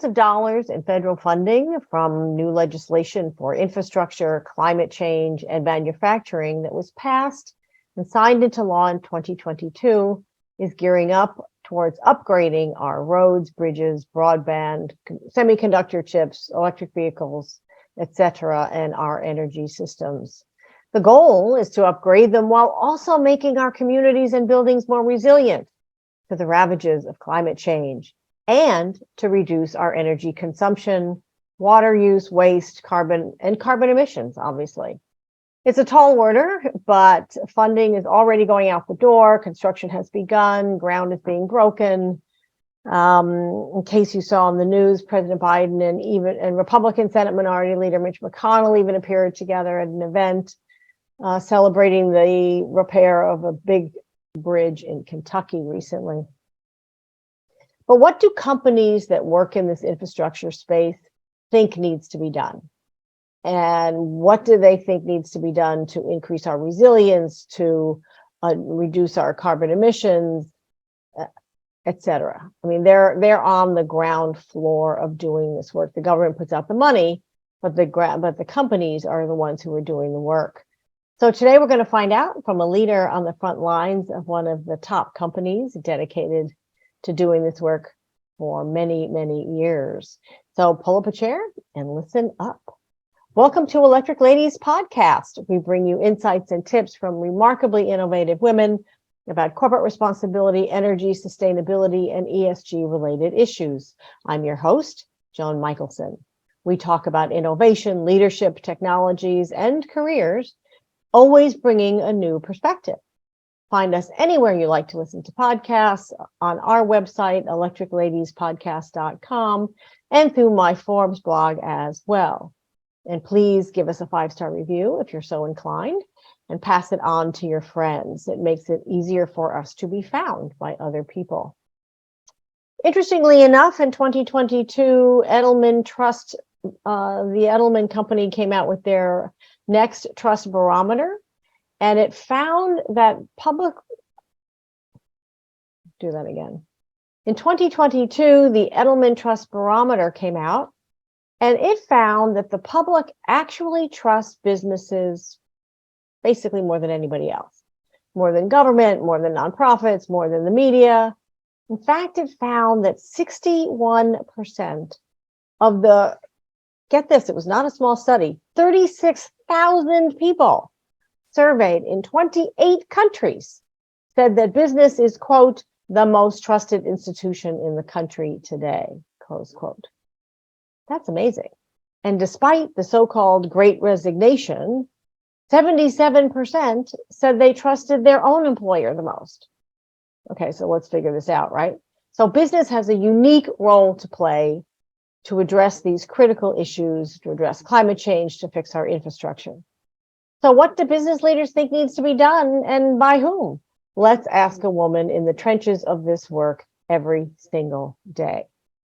of dollars in federal funding from new legislation for infrastructure, climate change, and manufacturing that was passed and signed into law in 2022 is gearing up towards upgrading our roads, bridges, broadband, semiconductor chips, electric vehicles, etc., and our energy systems. The goal is to upgrade them while also making our communities and buildings more resilient to the ravages of climate change and to reduce our energy consumption, water use, waste, carbon emissions, obviously. It's a tall order, but funding is already going out the door. Construction has begun. Ground is being broken. In case you saw on the news, President Biden and Republican Senate Minority Leader Mitch McConnell even appeared together at an event celebrating the repair of a big bridge in Kentucky recently. But what do companies that work in this infrastructure space think needs to be done? And what do they think needs to be done to increase our resilience, to reduce our carbon emissions, et cetera? I mean, they're on the ground floor of doing this work. The government puts out the money, but the companies are the ones who are doing the work. So today we're going to find out from a leader on the front lines of one of the top companies dedicated to doing this work for many, many years. So pull up a chair and listen up. Welcome to Electric Ladies Podcast. We bring you insights and tips from remarkably innovative women about corporate responsibility, energy, sustainability, and ESG-related issues. I'm your host, Joan Michelson. We talk about innovation, leadership, technologies, and careers, always bringing a new perspective. Find us anywhere you like to listen to podcasts, on our website, electricladiespodcast.com, and through my Forbes blog as well. And please give us a 5-star review if you're so inclined, and pass it on to your friends. It makes it easier for us to be found by other people. Interestingly enough, in 2022, Edelman Trust, the Edelman company came out with their next trust barometer, and it found that In 2022, the Edelman Trust Barometer came out, and it found that the public actually trusts businesses basically more than anybody else, more than government, more than nonprofits, more than the media. In fact, it found that 61% of the, get this, it was not a small study, 36,000 people surveyed in 28 countries said that business is, quote, the most trusted institution in the country today, close quote. That's amazing. And despite the so-called Great Resignation, 77% said they trusted their own employer the most. Okay, so let's figure this out, right? So business has a unique role to play to address these critical issues, to address climate change, to fix our infrastructure. So what do business leaders think needs to be done, and by whom? Let's ask a woman in the trenches of this work every single day.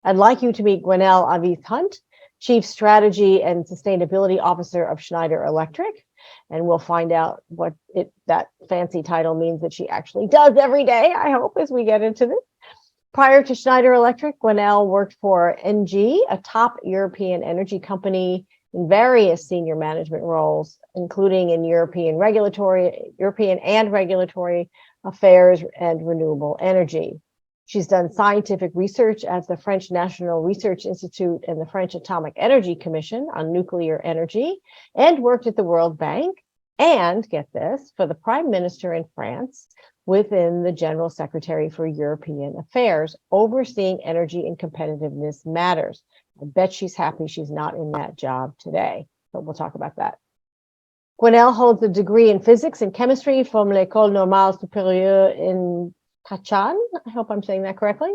I'd like you to meet Gwenaelle Avice Huet, Chief Strategy and Sustainability Officer of Schneider Electric. And we'll find out what that fancy title means that she actually does every day, I hope, as we get into this. Prior to Schneider Electric, Gwenaelle worked for ENGIE, a top European energy company, in various senior management roles, including in European and regulatory affairs and renewable energy. She's done scientific research at the French National Research Institute and the French Atomic Energy Commission on nuclear energy, and worked at the World Bank, and, get this, for the Prime Minister in France within the General Secretary for European Affairs, overseeing energy and competitiveness matters. I bet she's happy she's not in that job today, but we'll talk about that. Gwenaelle holds a degree in physics and chemistry from l'École Normale Supérieure in Kachan, I hope I'm saying that correctly,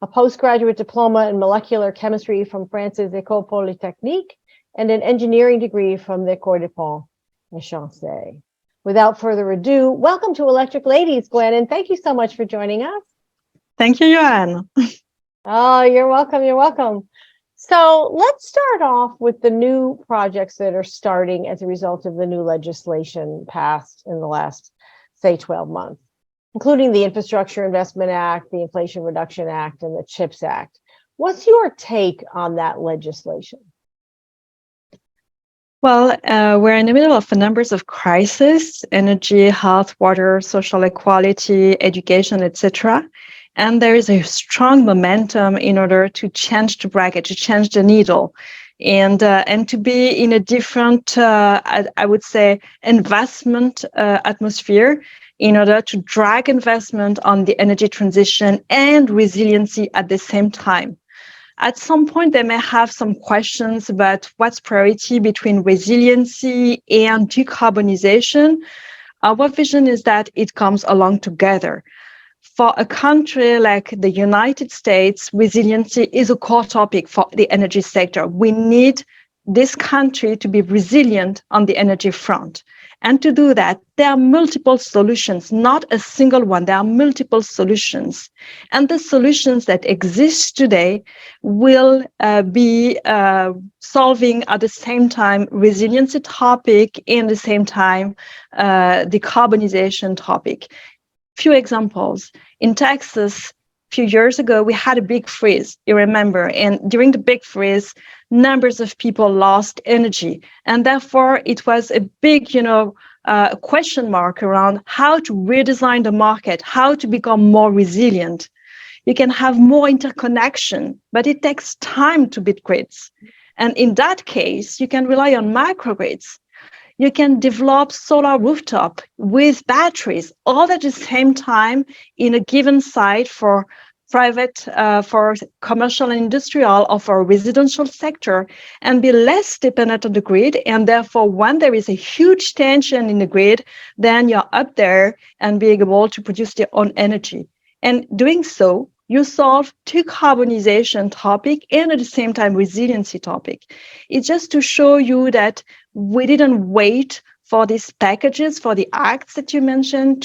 a postgraduate diploma in molecular chemistry from France's École Polytechnique, and an engineering degree from the École des Ponts et Chantiers. Without further ado, welcome to Electric Ladies, Gwen, and thank you so much for joining us. Thank you, Joan. Oh, you're welcome. You're welcome. So let's start off with the new projects that are starting as a result of the new legislation passed in the last, say, 12 months, including the Infrastructure Investment Act, the Inflation Reduction Act, and the CHIPS Act. What's your take on that legislation? Well, we're in the middle of a number of crises: energy, health, water, social equality, education, etc. And there is a strong momentum in order to change the bracket, to change the needle, and to be in a different, I would say, investment atmosphere in order to drag investment on the energy transition and resiliency at the same time. At some point, they may have some questions about what's priority between resiliency and decarbonization. Our vision is that it comes along together. For a country like the United States, resiliency is a core topic for the energy sector. We need this country to be resilient on the energy front. And to do that, there are multiple solutions, not a single one. There are multiple solutions. And the solutions that exist today will be solving at the same time resiliency topic and at the same time decarbonization topic. Few examples. In Texas, a few years ago, we had a big freeze, you remember, and during the big freeze, numbers of people lost energy. And therefore, it was a big, question mark around how to redesign the market, how to become more resilient. You can have more interconnection, but it takes time to build grids. And in that case, you can rely on microgrids. You can develop solar rooftop with batteries all at the same time in a given site for private, for commercial and industrial, or for residential sector, and be less dependent on the grid. And therefore, when there is a huge tension in the grid, then you're up there and being able to produce your own energy. And doing so, you solve decarbonization topic and at the same time resiliency topic. It's just to show you that we didn't wait for these packages, for the acts that you mentioned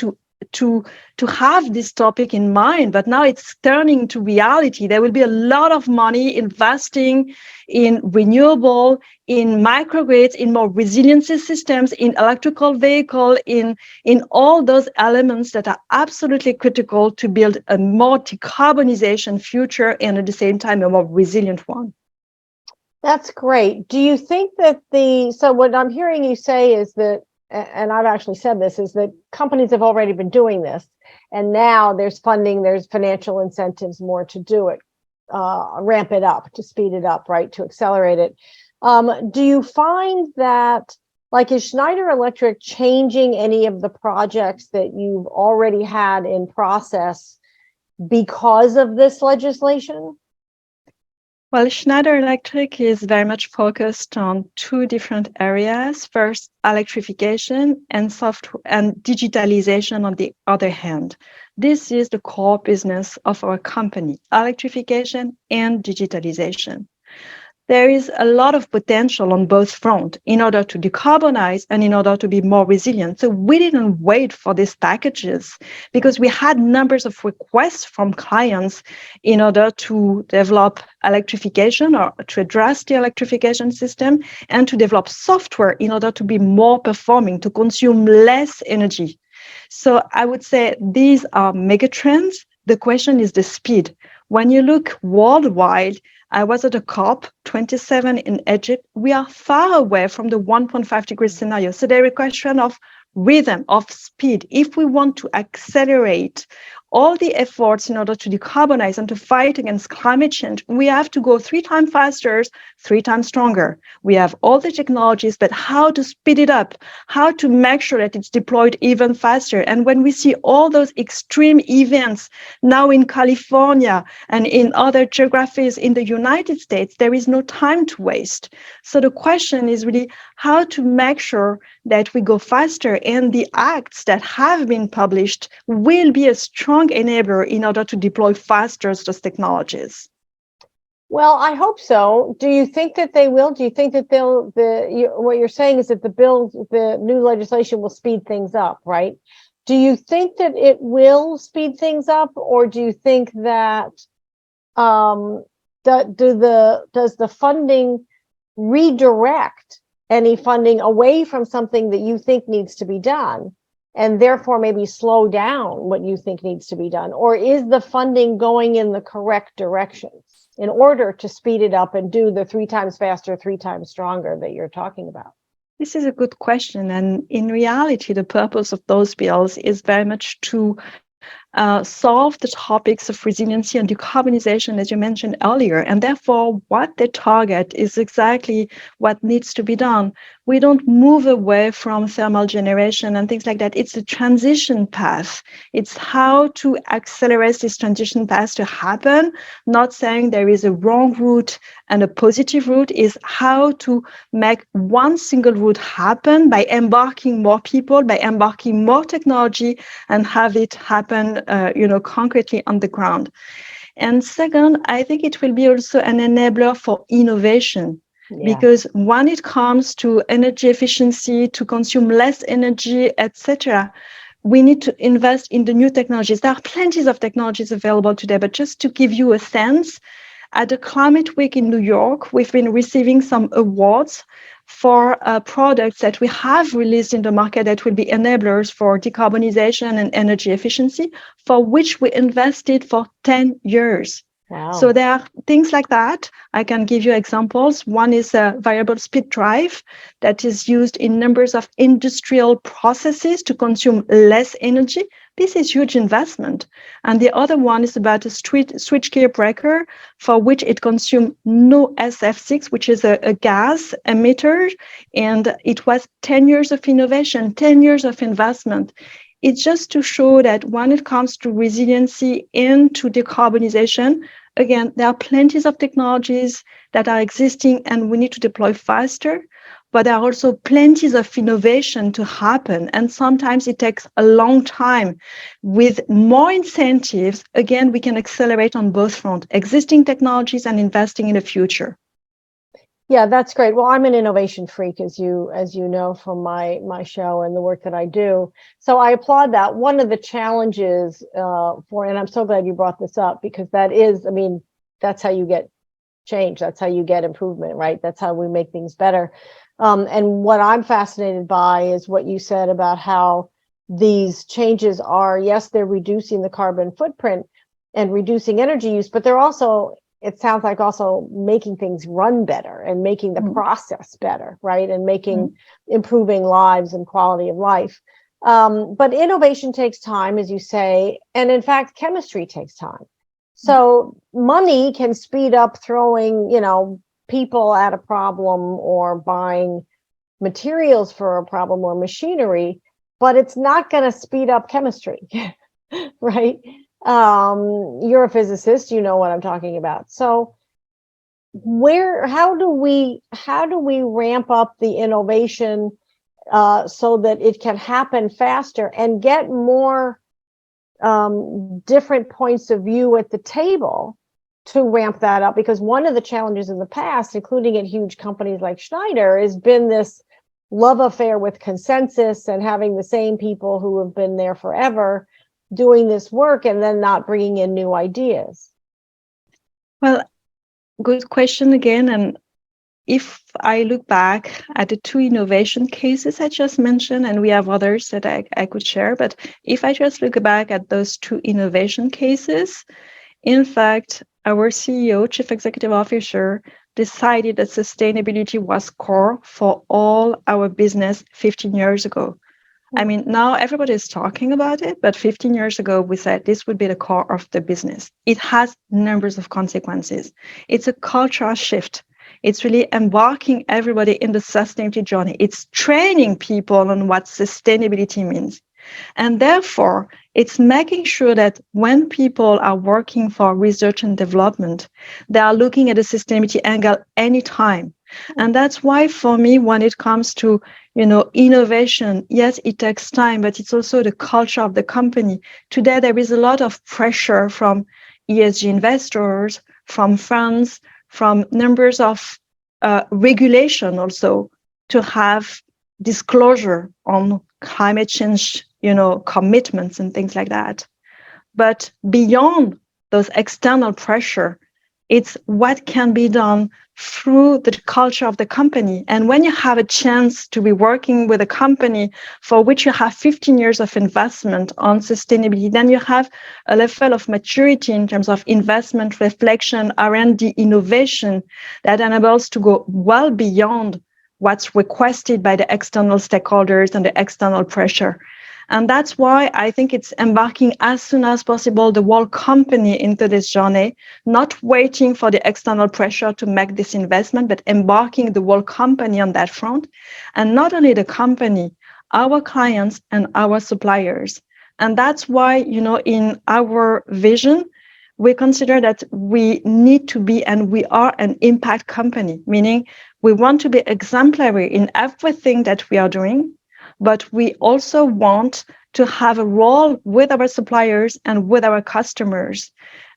to have this topic in mind, but now it's turning to reality. There will be a lot of money investing in renewable, in microgrids, in more resiliency systems, in electrical vehicle, in all those elements that are absolutely critical to build a more decarbonization future and at the same time a more resilient one. That's great. Do you think that so what I'm hearing you say is that, and I've actually said this, is that companies have already been doing this, and now there's funding, there's financial incentives more to do it, ramp it up, to speed it up, right, to accelerate it. Do you find that, like, is Schneider Electric changing any of the projects that you've already had in process because of this legislation? Well, Schneider Electric is very much focused on two different areas. First, electrification, and software and digitalization on the other hand. This is the core business of our company: electrification and digitalization. There is a lot of potential on both fronts in order to decarbonize and in order to be more resilient. So we didn't wait for these packages because we had numbers of requests from clients in order to develop electrification or to address the electrification system and to develop software in order to be more performing, to consume less energy. So I would say these are mega trends. The question is the speed. When you look worldwide, I was at a COP27 in Egypt. We are far away from the 1.5 degree scenario. So there is a question of rhythm, of speed. If we want to accelerate all the efforts in order to decarbonize and to fight against climate change, we have to go 3 times faster, 3 times stronger. We have all the technologies, but how to speed it up, how to make sure that it's deployed even faster. And when we see all those extreme events now in California and in other geographies in the United States, there is no time to waste. So the question is really how to make sure that we go faster, and the acts that have been published will be a strong enabler in order to deploy faster those technologies. Well, I hope so. Do you think that they will? Do you think that what you're saying is that the new legislation will speed things up, right? Do you think that it will speed things up, or do you think that does the funding redirect any funding away from something that you think needs to be done, and therefore maybe slow down what you think needs to be done? Or is the funding going in the correct directions? in order to speed it up and do the 3 times faster, 3 times stronger that you're talking about? This is a good question. And in reality, the purpose of those bills is very much to solve the topics of resiliency and decarbonization, as you mentioned earlier. And therefore, what they target is exactly what needs to be done. We don't move away from thermal generation and things like that. It's a transition path. It's how to accelerate this transition path to happen, not saying there is a wrong route and a positive route, is how to make one single route happen by embarking more people, by embarking more technology, and have it happen concretely on the ground. And second, I think it will be also an enabler for innovation. Yeah. Because when it comes to energy efficiency, to consume less energy, etc., we need to invest in the new technologies. There are plenty of technologies available today, but just to give you a sense, at the Climate Week in New York, we've been receiving some awards for products that we have released in the market that will be enablers for decarbonization and energy efficiency, for which we invested for 10 years. Wow. So there are things like that. I can give you examples. One is a variable speed drive that is used in numbers of industrial processes to consume less energy. This is huge investment. And the other one is about a switchgear breaker for which it consumes no SF6, which is a gas emitter. And it was 10 years of innovation, 10 years of investment. It's just to show that when it comes to resiliency and to decarbonization, again, there are plenty of technologies that are existing and we need to deploy faster, but there are also plenty of innovation to happen. And sometimes it takes a long time. With more incentives, again, we can accelerate on both fronts, existing technologies and investing in the future. Yeah, that's great. Well, I'm an innovation freak, as you know from my show and the work that I do. So I applaud that. One of the challenges and I'm so glad you brought this up, because that is, that's how you get change. That's how you get improvement, right? That's how we make things better. And what I'm fascinated by is what you said about how these changes are, yes, they're reducing the carbon footprint and reducing energy use, but they're also, it sounds like, also making things run better and making the process better, right? And improving lives and quality of life. But innovation takes time, as you say. And in fact, chemistry takes time. So money can speed up throwing, people at a problem or buying materials for a problem or machinery, but it's not going to speed up chemistry, right? You're a physicist, you know what I'm talking about. So how do we ramp up the innovation so that it can happen faster and get more different points of view at the table to ramp that up? Because one of the challenges in the past, including at huge companies like Schneider, has been this love affair with consensus and having the same people who have been there forever doing this work and then not bringing in new ideas. Well, good question again. And if I look back at the 2 innovation cases I just mentioned, and we have others that I could share, but if I just look back at those 2 innovation cases, in fact, our CEO, Chief Executive Officer, decided that sustainability was core for all our business 15 years ago. Now everybody is talking about it, but 15 years ago, we said this would be the core of the business. It has numbers of consequences. It's a cultural shift. It's really embarking everybody in the sustainability journey. It's training people on what sustainability means. And therefore, it's making sure that when people are working for research and development, they are looking at a sustainability angle anytime. And that's why, for me, when it comes to innovation, yes, it takes time, but it's also the culture of the company. Today, there is a lot of pressure from ESG investors, from funds, from numbers of regulation also, to have disclosure on climate change, commitments and things like that. But beyond those external pressure, It's what can be done through the culture of the company. And when you have a chance to be working with a company for which you have 15 years of investment on sustainability, then you have a level of maturity in terms of investment, reflection, R&D, innovation that enables to go well beyond what's requested by the external stakeholders and the external pressure. And that's why I think it's embarking as soon as possible the whole company into this journey, not waiting for the external pressure to make this investment, but embarking the whole company on that front. And not only the company, our clients and our suppliers. And that's why, in our vision, we consider that we need to be, and we are, an impact company, meaning we want to be exemplary in everything that we are doing, but we also want to have a role with our suppliers and with our customers.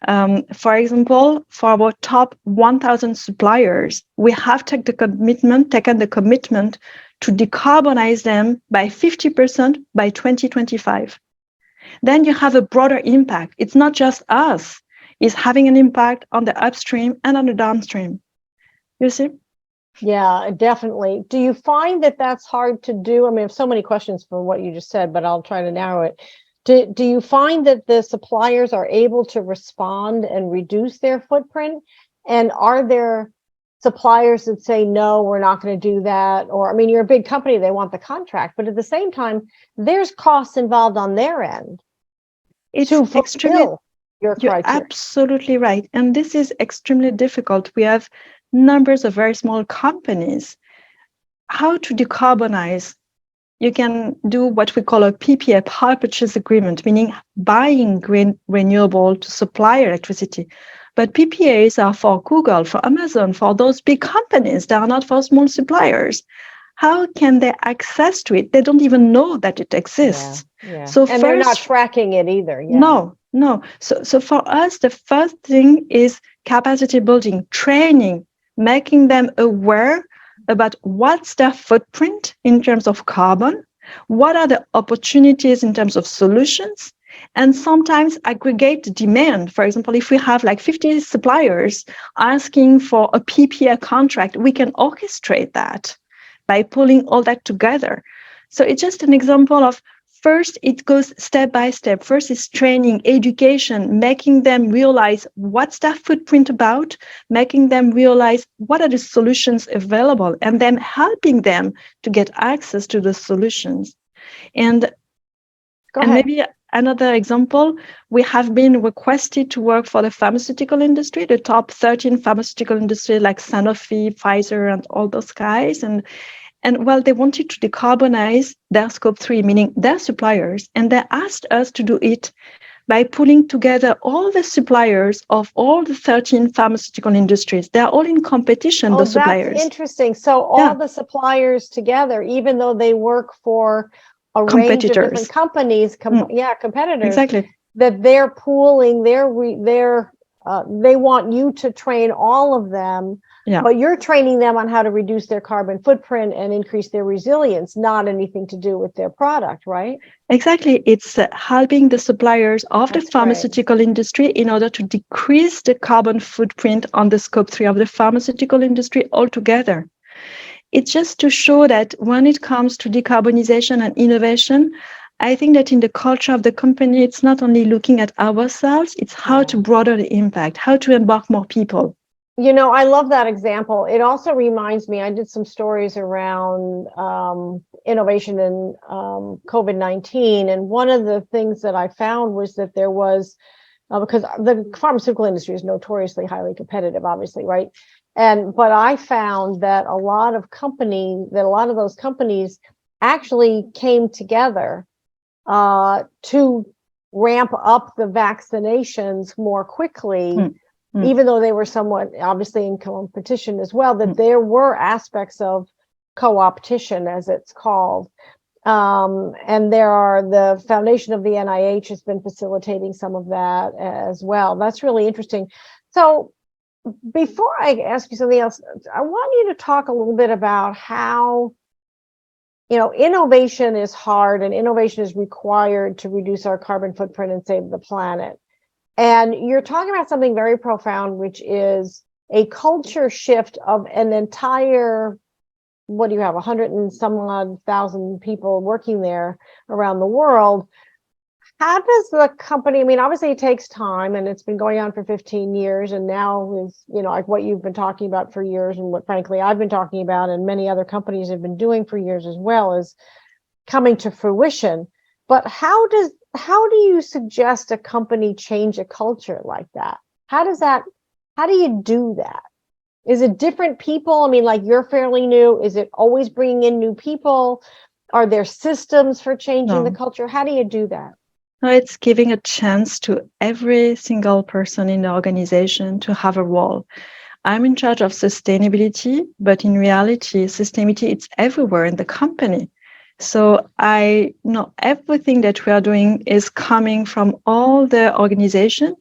For example, for our top 1,000 suppliers, we have taken the commitment to decarbonize them by 50% by 2025. Then you have a broader impact. It's not just us. It's having an impact on the upstream and on the downstream. You see? Yeah, definitely. Do you find that that's hard to do? I mean, I have so many questions for what you just said, but I'll try to narrow it. Do you find that the suppliers are able to respond and reduce their footprint? And are there suppliers that say, no, we're not going to do that? Or, I mean, you're a big company, they want the contract, but at the same time, there's costs involved on their end. It's to extremely, fulfill your you're criteria. absolutely right. And this is extremely difficult. We have numbers of very small companies. How to decarbonize? You can do what we call a PPA, power purchase agreement, meaning buying green renewable to supply electricity. But PPAs are for Google, for Amazon, for those big companies. They are not for small suppliers. How can they access to it? They don't even know that it exists. Yeah. So and they're not tracking it either. Yeah. No. So for us, the first thing is capacity building, training, making them aware about what's their footprint in terms of carbon, what are the opportunities in terms of solutions, and sometimes aggregate demand. For example, if we have like 50 suppliers asking for a PPA contract, we can orchestrate that by pulling all that together. So it's just an example of, first, it goes step by step. First is training, education, making them realize what's their footprint about, making them realize what are the solutions available, and then helping them to get access to the solutions. And maybe another example, we have been requested to work for the pharmaceutical industry, the top 13 pharmaceutical industry like Sanofi, Pfizer, and all those guys. And well, they wanted to decarbonize their scope 3, meaning their suppliers, and they asked us to do it by pulling together all the suppliers of all the 13 pharmaceutical industries. They're all in competition, the suppliers. That's interesting. So all the suppliers together, even though they work for a range of different companies, competitors, exactly, that they're pooling, they want you to train all of them. Yeah. But you're training them on how to reduce their carbon footprint and increase their resilience, not anything to do with their product, right? Exactly. It's helping the suppliers of the pharmaceutical industry in order to decrease the carbon footprint on the scope 3 of the pharmaceutical industry altogether. It's just to show that when it comes to decarbonization and innovation, I think that in the culture of the company, it's not only looking at ourselves, it's how to broaden the impact, how to embark more people. You know, I love that example. It also reminds me, I did some stories around innovation in COVID-19. And one of the things that I found was that there was, because the pharmaceutical industry is notoriously highly competitive, obviously, right? But I found that a lot of those companies actually came together to ramp up the vaccinations more quickly. Even though they were somewhat obviously in competition as well, that there were aspects of co-opetition, as it's called. And the foundation of the NIH has been facilitating some of that as well. That's really interesting. So before I ask you something else, I want you to talk a little bit about how, innovation is hard and innovation is required to reduce our carbon footprint and save the planet. And you're talking about something very profound, which is a culture shift of an entire, what do you have, 100 and some odd thousand people working there around the world. How does the company, I mean, obviously it takes time, and it's been going on for 15 years, and now is, like what you've been talking about for years, and what frankly I've been talking about, and many other companies have been doing for years as well, is coming to fruition. But how do you suggest a company change a culture like that? How do you do that? Is it different people? I mean, like, you're fairly new. Is it always bringing in new people? Are there systems for changing the culture? How do you do that? No, it's giving a chance to every single person in the organization to have a role. I'm in charge of sustainability, but in reality, sustainability, it's everywhere in the company. So I know everything that we are doing is coming from all the organization.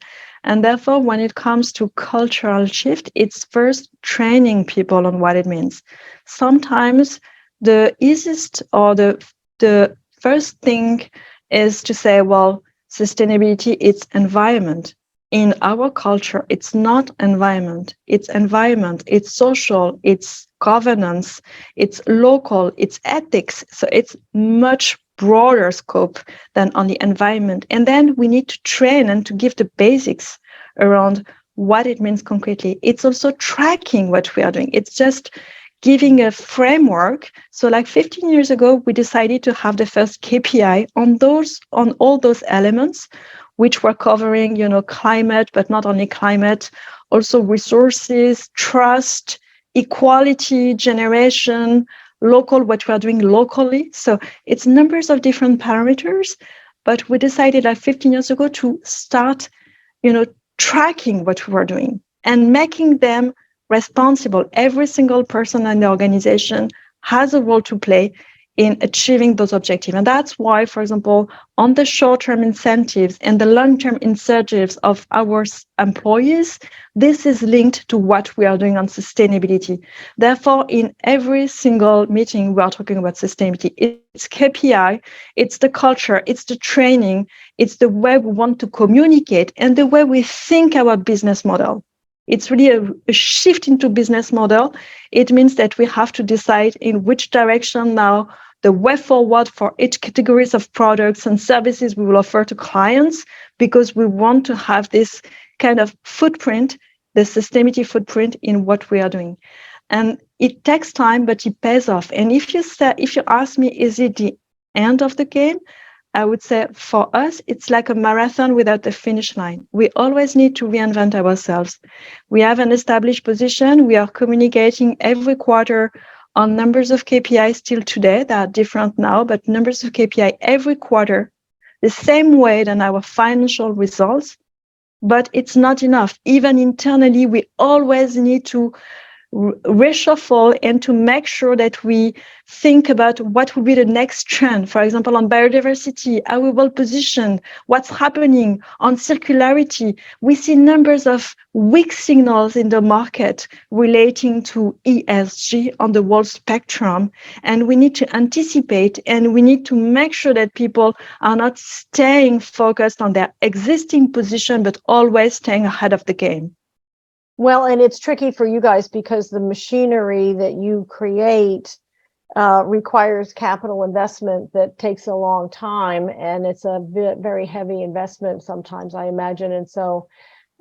And therefore, when it comes to cultural shift, it's first training people on what it means. Sometimes the easiest or the first thing is to say, well, sustainability, it's environment. In our culture, it's not environment, it's social, it's governance, it's local, it's ethics. So it's much broader scope than only environment. And then we need to train and to give the basics around what it means concretely. It's also tracking what we are doing. It's just giving a framework. So like 15 years ago, we decided to have the first KPI on all those elements, which were covering, climate, but not only climate, also resources, trust, equality, generation, local, what we are doing locally. So it's numbers of different parameters, but we decided like 15 years ago to start, tracking what we were doing and making them responsible. Every single person in the organization has a role to play in achieving those objectives. And that's why, for example, on the short-term incentives and the long-term incentives of our employees, this is linked to what we are doing on sustainability. Therefore, in every single meeting, we are talking about sustainability. It's KPI, it's the culture, it's the training, it's the way we want to communicate and the way we think our business model. It's really a shift into business model. It means that we have to decide in which direction now the way forward for each categories of products and services we will offer to clients, because we want to have this kind of footprint, the sustainability footprint in what we are doing. And it takes time, but it pays off. And if you ask me, is it the end of the game? I would say for us, it's like a marathon without a finish line. We always need to reinvent ourselves. We have an established position. We are communicating every quarter on numbers of KPIs till today. They are different now, but numbers of KPI every quarter, the same way than our financial results. But it's not enough. Even internally, we always need to reshuffle and to make sure that we think about what will be the next trend. For example, on biodiversity, are we well positioned? What's happening on circularity? We see numbers of weak signals in the market relating to ESG on the whole spectrum, and we need to anticipate and we need to make sure that people are not staying focused on their existing position, but always staying ahead of the game. Well, and it's tricky for you guys because the machinery that you create requires capital investment that takes a long time, and it's a very heavy investment sometimes, I imagine. And so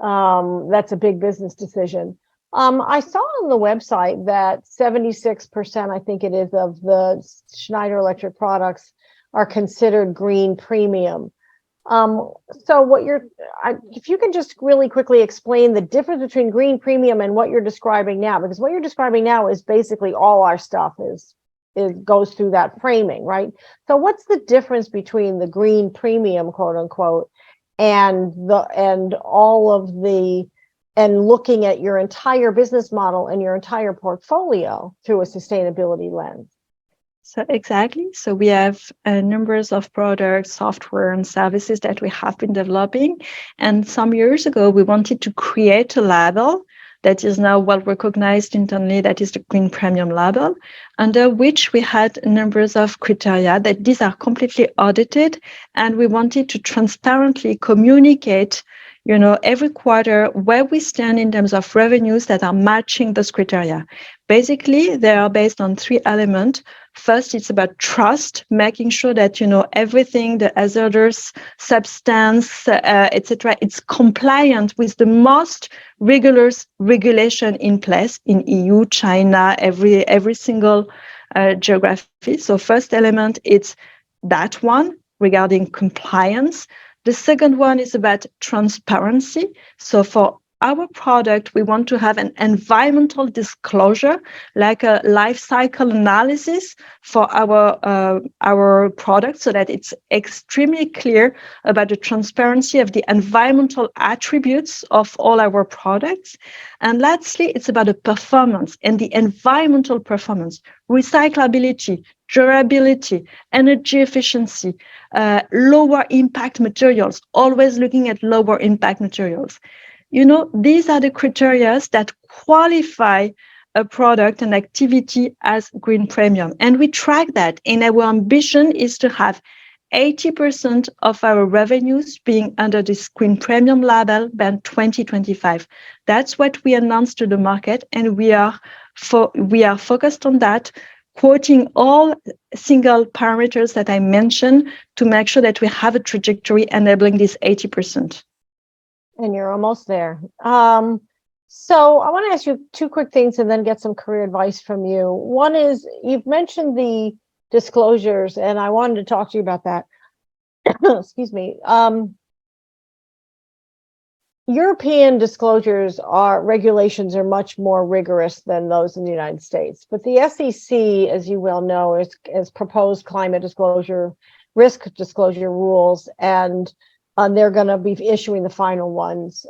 that's a big business decision. I saw on the website that 76%, I think it is, of the Schneider Electric products are considered green premium. So if you can just really quickly explain the difference between green premium and what you're describing now, because what you're describing now is basically all our stuff goes through that framing, right? So what's the difference between the green premium, quote unquote, and looking at your entire business model and your entire portfolio through a sustainability lens? So exactly. So we have numbers of products, software, and services that we have been developing. And some years ago, we wanted to create a label that is now well recognized internally, that is the Green Premium label, under which we had numbers of criteria that these are completely audited. And we wanted to transparently communicate every quarter where we stand in terms of revenues that are matching those criteria. Basically, they are based on 3 elements. First, it's about trust, making sure that, everything, the hazardous substance, etc., it's compliant with the most rigorous regulation in place in EU, China, every single geography. So first element, it's that one regarding compliance. The second one is about transparency. So for our product, we want to have an environmental disclosure, like a life cycle analysis for our product, so that it's extremely clear about the transparency of the environmental attributes of all our products. And lastly, it's about the performance and the environmental performance, recyclability, durability, energy efficiency, lower impact materials, always looking at lower impact materials. These are the criteria that qualify a product and activity as green premium. And we track that. And our ambition is to have 80% of our revenues being under this green premium label by 2025. That's what we announced to the market. And we are focused on that, quoting all single parameters that I mentioned to make sure that we have a trajectory enabling this 80%. And you're almost there. So I want to ask you 2 quick things and then get some career advice from you. One is, you've mentioned the disclosures, and I wanted to talk to you about that. Excuse me. European regulations are much more rigorous than those in the United States. But the SEC, as you well know, is proposed climate disclosure, risk disclosure rules, and they're going to be issuing the final ones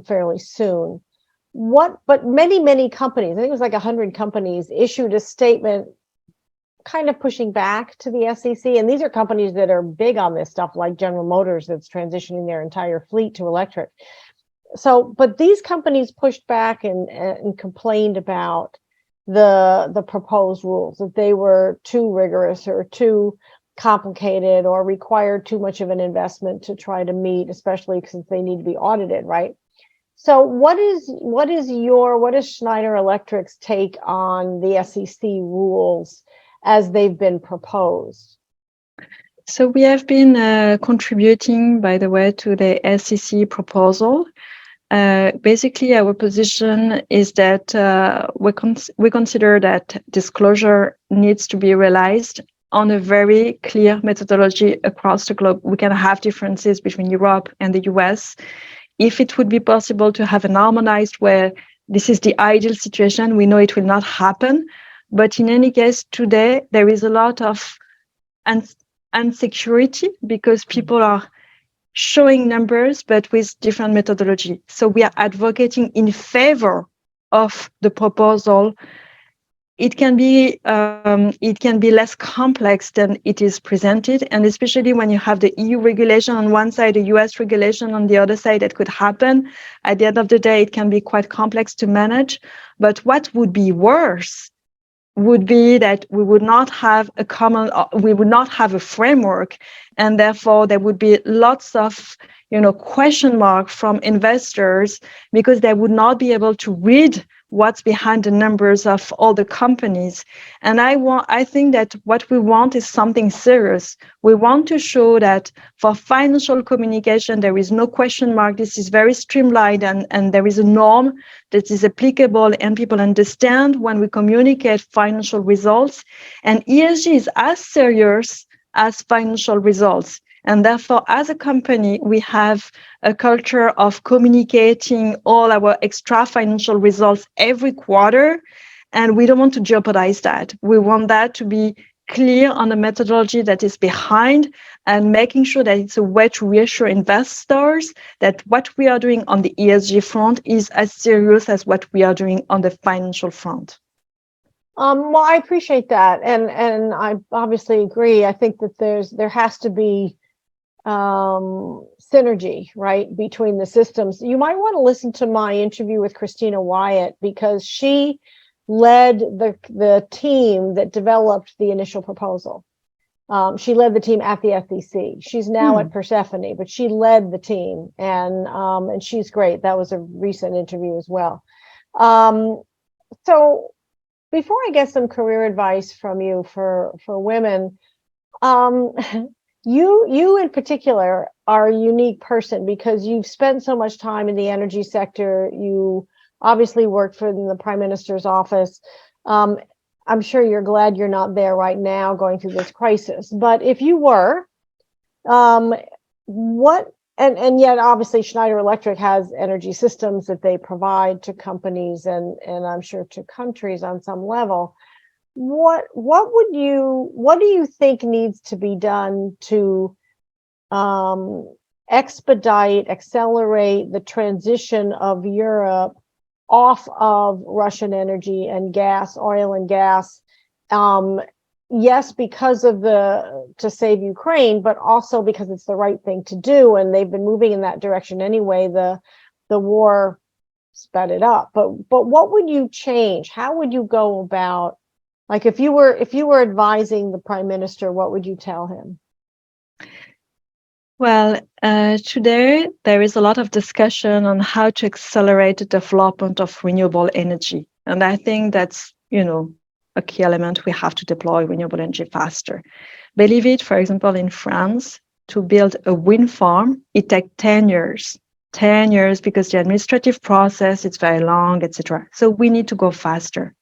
fairly soon. But many companies, I think it was like 100 companies, issued a statement kind of pushing back to the SEC. And these are companies that are big on this stuff, like General Motors, that's transitioning their entire fleet to electric. But these companies pushed back and complained about the proposed rules, that they were too rigorous or too complicated or required too much of an investment to try to meet, especially since they need to be audited, right? So what is Schneider Electric's take on the SEC rules as they've been proposed? So we have been contributing, by the way, to the SEC proposal. Basically, our position is that we consider that disclosure needs to be realized on a very clear methodology across the globe. We can have differences between Europe and the US. If it would be possible to have an harmonized where this is the ideal situation, we know it will not happen. But in any case, today, there is a lot of insecurity because people are showing numbers, but with different methodology. So we are advocating in favor of the proposal. It can be less complex than it is presented, and especially when you have the EU regulation on one side, the US regulation on the other side, that could happen. At the end of the day, it can be quite complex to manage. But what would be worse would be that we would not have a framework, and therefore there would be lots of question mark from investors because they would not be able to read what's behind the numbers of all the companies. And I think that what we want is something serious. We want to show that for financial communication, there is no question mark. This is very streamlined, and there is a norm that is applicable, and people understand when we communicate financial results. And ESG is as serious as financial results. And therefore, as a company, we have a culture of communicating all our extra financial results every quarter, and we don't want to jeopardize that. We want that to be clear on the methodology that is behind, and making sure that it's a way to reassure investors that what we are doing on the ESG front is as serious as what we are doing on the financial front. Well, I appreciate that, and I obviously agree. I think that there has to be synergy, right, between the systems. You might want to listen to my interview with Christina Wyatt, because she led the team that developed the initial proposal. She led the team at the FEC. She's now at Persephone, but she led the team, and she's great. That was a recent interview as well. So before I get some career advice from you for women, you in particular are a unique person because you've spent so much time in the energy sector. You obviously worked for the Prime Minister's office. I'm sure you're glad you're not there right now going through this crisis. But if you were, what and yet obviously Schneider Electric has energy systems that they provide to companies and I'm sure to countries on some level. What do you think needs to be done to accelerate the transition of Europe off of Russian energy and gas, oil and gas? Yes, because of to save Ukraine, but also because it's the right thing to do, and they've been moving in that direction anyway. The war sped it up, but what would you change? How would you go about, like if you were advising the Prime Minister, what would you tell him? Well, today there is a lot of discussion on how to accelerate the development of renewable energy, and I think that's a key element. We have to deploy renewable energy faster. Believe it, for example, in France, to build a wind farm, it takes 10 years. 10 years because the administrative process is very long, etc. So we need to go faster.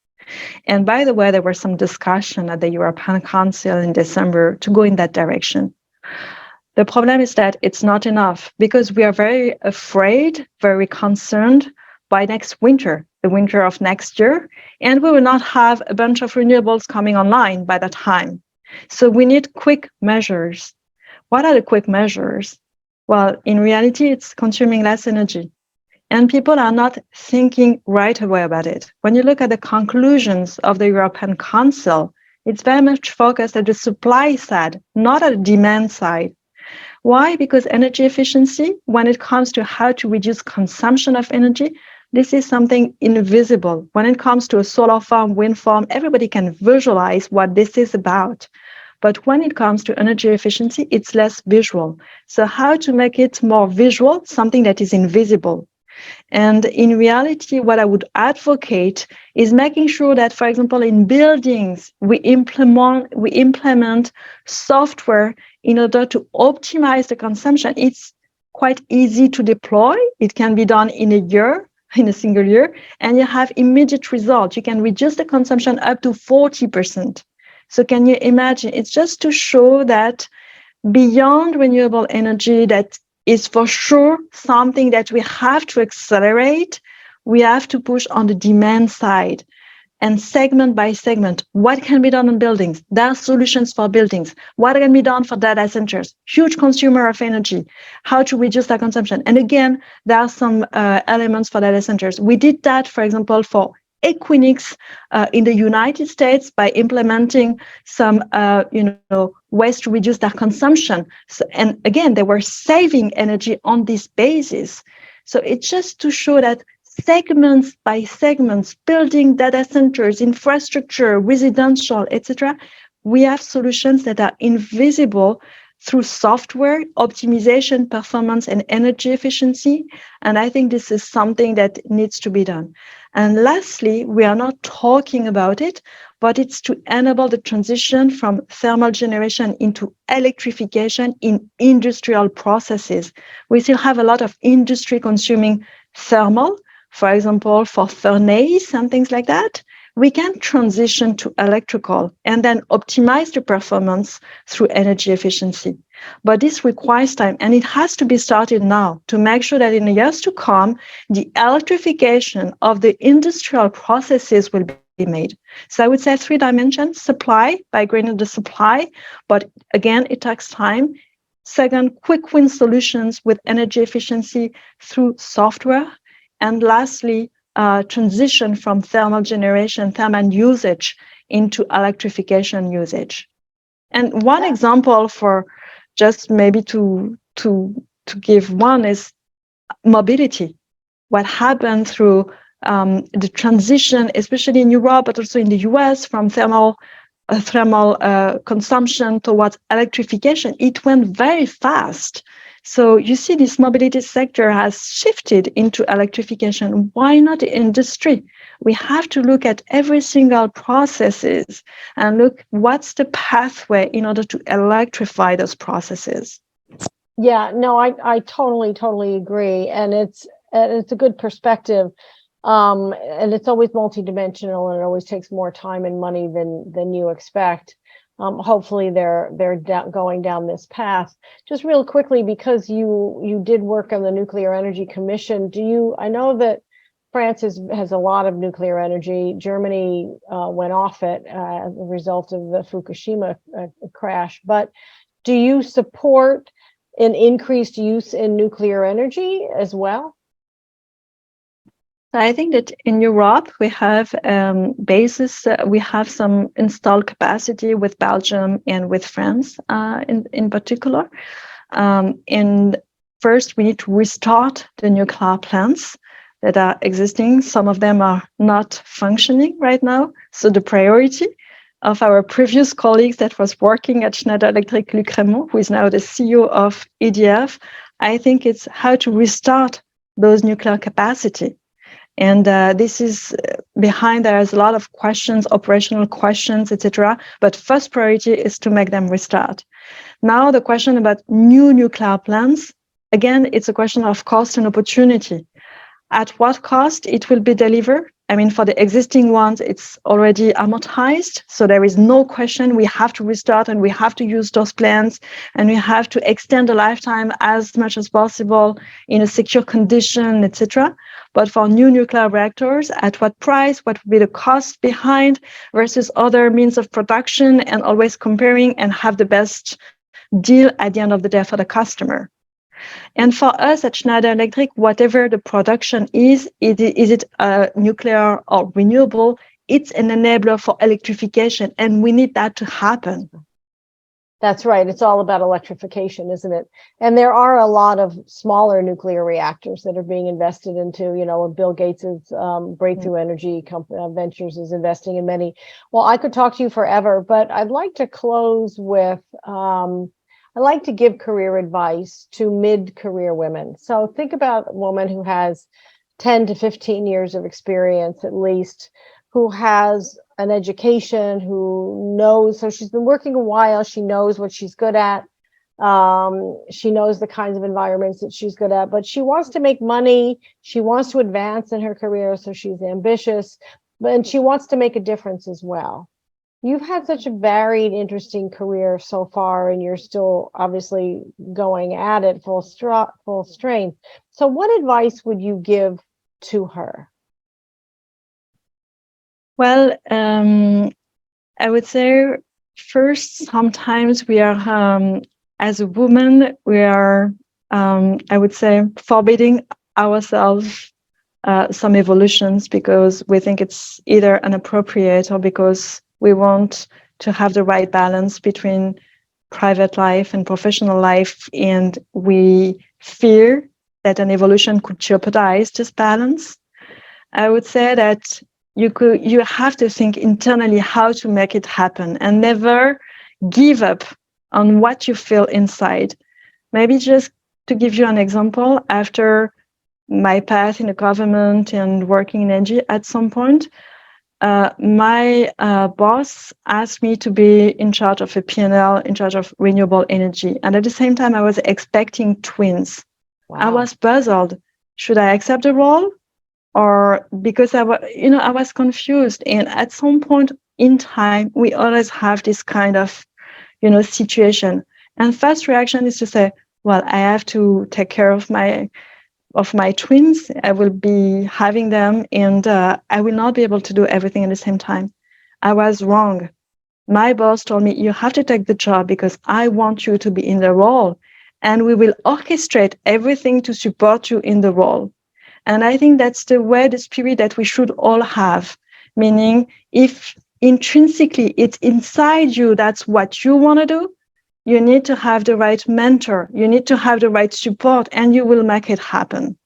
And by the way, there was some discussion at the European Council in December to go in that direction. The problem is that it's not enough because we are very afraid, very concerned by next winter, the winter of next year, and we will not have a bunch of renewables coming online by that time. So we need quick measures. What are the quick measures? Well, in reality, it's consuming less energy. And people are not thinking right away about it. When you look at the conclusions of the European Council, it's very much focused at the supply side, not at the demand side. Why? Because energy efficiency, when it comes to how to reduce consumption of energy, this is something invisible. When it comes to a solar farm, wind farm, everybody can visualize what this is about. But when it comes to energy efficiency, it's less visual. So how to make it more visual, something that is invisible? And in reality, what I would advocate is making sure that, for example, in buildings, we implement software in order to optimize the consumption. It's quite easy to deploy. It can be done in a single year, and you have immediate results. You can reduce the consumption up to 40%. So can you imagine? It's just to show that beyond renewable energy, that is for sure something that we have to accelerate. We have to push on the demand side and segment by segment. What can be done on buildings? There are solutions for buildings. What can be done for data centers? Huge consumer of energy. How to reduce that consumption? And again, there are some elements for data centers. We did that, for example, for Equinix in the United States by implementing some, ways to reduce their consumption. So, and again, they were saving energy on this basis. So it's just to show that segments by segments, building data centers, infrastructure, residential, etc., we have solutions that are invisible through software, optimization, performance, and energy efficiency. And I think this is something that needs to be done. And lastly, we are not talking about it, but it's to enable the transition from thermal generation into electrification in industrial processes. We still have a lot of industry consuming thermal, for example, for furnace and things like that. We can transition to electrical and then optimize the performance through energy efficiency. But this requires time, and it has to be started now to make sure that in the years to come, the electrification of the industrial processes will be made. So I would say 3 dimensions: supply, by greening the supply, but again, it takes time. Second, quick win solutions with energy efficiency through software. And lastly, transition from thermal generation, thermal usage into electrification usage. And one example for just maybe to give one is mobility. What happened through the transition, especially in Europe, but also in the US, from thermal thermal consumption towards electrification, it went very fast. So you see, this mobility sector has shifted into electrification. Why not the industry? We have to look at every single processes and look what's the pathway in order to electrify those processes. Yeah, no, I totally agree. And it's a good perspective. And it's always multidimensional, and it always takes more time and money than you expect. Hopefully they're going down this path. Just real quickly, because you did work on the Nuclear Energy Commission, I know that France has a lot of nuclear energy. Germany went off it as a result of the Fukushima crash. But do you support an increased use in nuclear energy as well? I think that in Europe, we have bases, we have some installed capacity with Belgium and with France in particular. And first, we need to restart the nuclear plants that are existing. Some of them are not functioning right now. So the priority of our previous colleagues that was working at Schneider Electric Luc Rémont, who is now the CEO of EDF, I think it's how to restart those nuclear capacity. And this is behind, there's a lot of questions, operational questions, etc. But first priority is to make them restart. Now the question about new nuclear plants, again, it's a question of cost and opportunity. At what cost it will be delivered? I mean, for the existing ones, it's already amortized. So there is no question. We have to restart and we have to use those plants and we have to extend the lifetime as much as possible in a secure condition, etc. But for new nuclear reactors, at what price? What would be the cost behind versus other means of production, and always comparing and have the best deal at the end of the day for the customer. And for us at Schneider Electric, whatever the production is it nuclear or renewable, it's an enabler for electrification, and we need that to happen. That's right. It's all about electrification, isn't it? And there are a lot of smaller nuclear reactors that are being invested into, Bill Gates's Breakthrough Energy Ventures is investing in many. Well, I could talk to you forever, but I'd like to close with, I like to give career advice to mid-career women. So think about a woman who has 10 to 15 years of experience at least, who has an education, who knows, so she's been working a while, she knows what she's good at, she knows the kinds of environments that she's good at, but she wants to make money, she wants to advance in her career, so she's ambitious, and she wants to make a difference as well. You've had such a varied, interesting career so far, and you're still obviously going at it full strength. So what advice would you give to her? Well, I would say first, sometimes we are, as a woman, we are, I would say, forbidding ourselves some evolutions because we think it's either inappropriate or because we want to have the right balance between private life and professional life, and we fear that an evolution could jeopardize this balance. I would say that you have to think internally how to make it happen and never give up on what you feel inside. Maybe just to give you an example, after my path in the government and working in energy, at some point, my boss asked me to be in charge of a P&L, in charge of renewable energy. And at the same time, I was expecting twins. Wow. I was puzzled. Should I accept the role? Or because I was confused. And at some point in time, we always have this kind of, situation. And first reaction is to say, well, I have to take care of my twins. I will be having them, and I will not be able to do everything at the same time. I was wrong. My boss told me, you have to take the job because I want you to be in the role, and we will orchestrate everything to support you in the role. And I think that's the way, the spirit that we should all have, meaning if intrinsically it's inside you, that's what you want to do, you need to have the right mentor, you need to have the right support, and you will make it happen.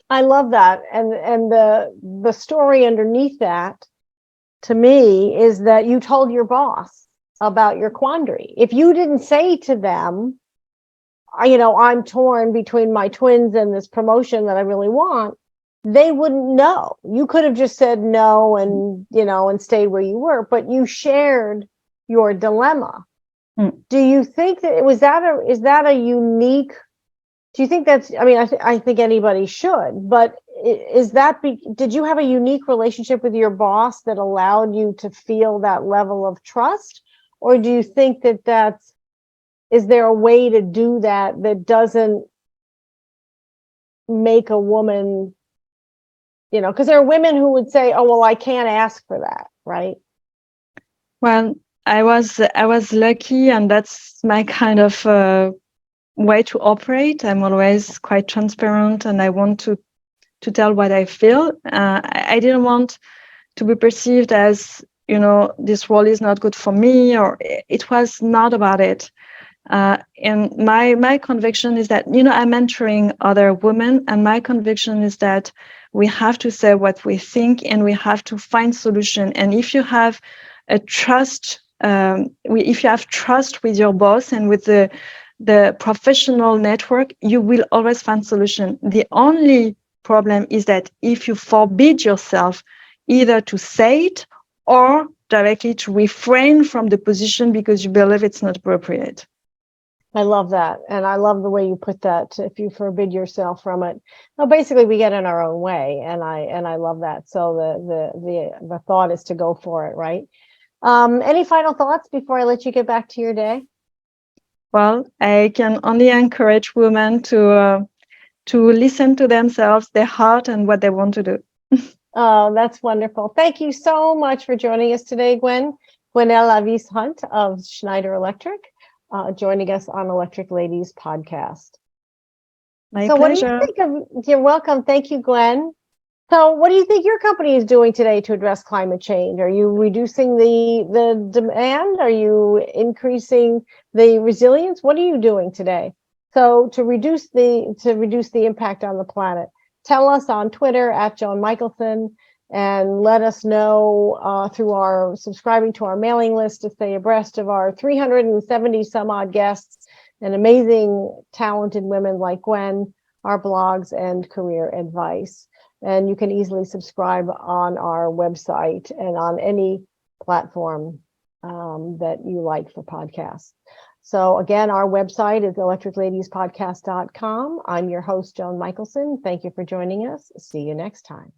I love that. And the story underneath that to me is that you told your boss about your quandary. If you didn't say to them, I'm torn between my twins and this promotion that I really want, they wouldn't know. You could have just said no and stayed where you were, but you shared your dilemma. Do you think that is that a unique, do you think that's, I think anybody should, but did you have a unique relationship with your boss that allowed you to feel that level of trust? Or do you think that is there a way to do that doesn't make a woman, because there are women who would say, oh, well, I can't ask for that, right? Well, I was lucky, and that's my kind of way to operate. I'm always quite transparent, and I want to tell what I feel. I didn't want to be perceived as, this role is not good for me, or it was not about it. And my conviction is that, I'm mentoring other women, and my conviction is that we have to say what we think, and we have to find solution. And if you have a trust, if you have trust with your boss and with the professional network, you will always find solution. The only problem is that if you forbid yourself either to say it or directly to refrain from the position because you believe it's not appropriate. I love that. And I love the way you put that. If you forbid yourself from it, well, basically we get in our own way. And I love that. So the thought is to go for it, right? Any final thoughts before I let you get back to your day? Well, I can only encourage women to listen to themselves, their heart, and what they want to do. Oh, that's wonderful. Thank you so much for joining us today, Gwenaelle Avice Huet of Schneider Electric, joining us on Electric Ladies podcast. My pleasure. What do you think of? You're welcome. Thank you, Gwen. So what do you think your company is doing today to address climate change? Are you reducing the demand? Are you increasing the resilience? What are you doing today? So to reduce the impact on the planet, tell us on Twitter at Joan Michelson, and let us know through our subscribing to our mailing list to stay abreast of our 370 some odd guests and amazing, talented women like Gwen, our blogs and career advice. And you can easily subscribe on our website and on any platform that you like for podcasts. So again, our website is electricladiespodcast.com. I'm your host, Joan Michelson. Thank you for joining us. See you next time.